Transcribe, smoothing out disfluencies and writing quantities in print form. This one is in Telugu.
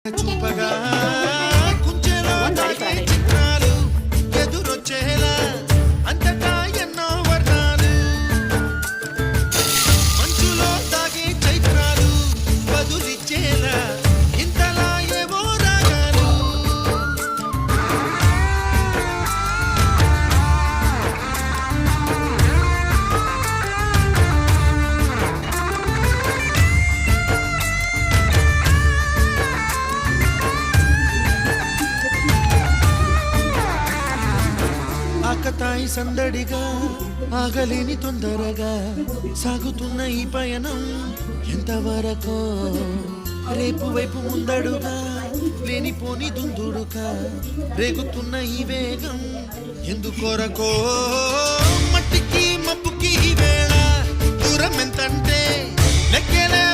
చూపగా కుంచెలో చిత్రాలు ఎదురొచ్చేలా అంతటా ఎన్నో వర్ణాలు మంచులో తాగే చైత్రాలు బదులిచ్చేలా ఇంతలా ఏవో రాగాలు ఆకతాయి సందడిగా ఆగలేని తొందరగా సాగుతున్న ఈ పయనం ఎంతవరకో రేపు వైపు ముందడుగా లేనిపోని దుందుడుగా రేగుతున్న ఈ వేగం ఎందుకొరకో మట్టికి మబ్బుకి ఈ వేళ దూరం ఎంతంటే లెక్కలే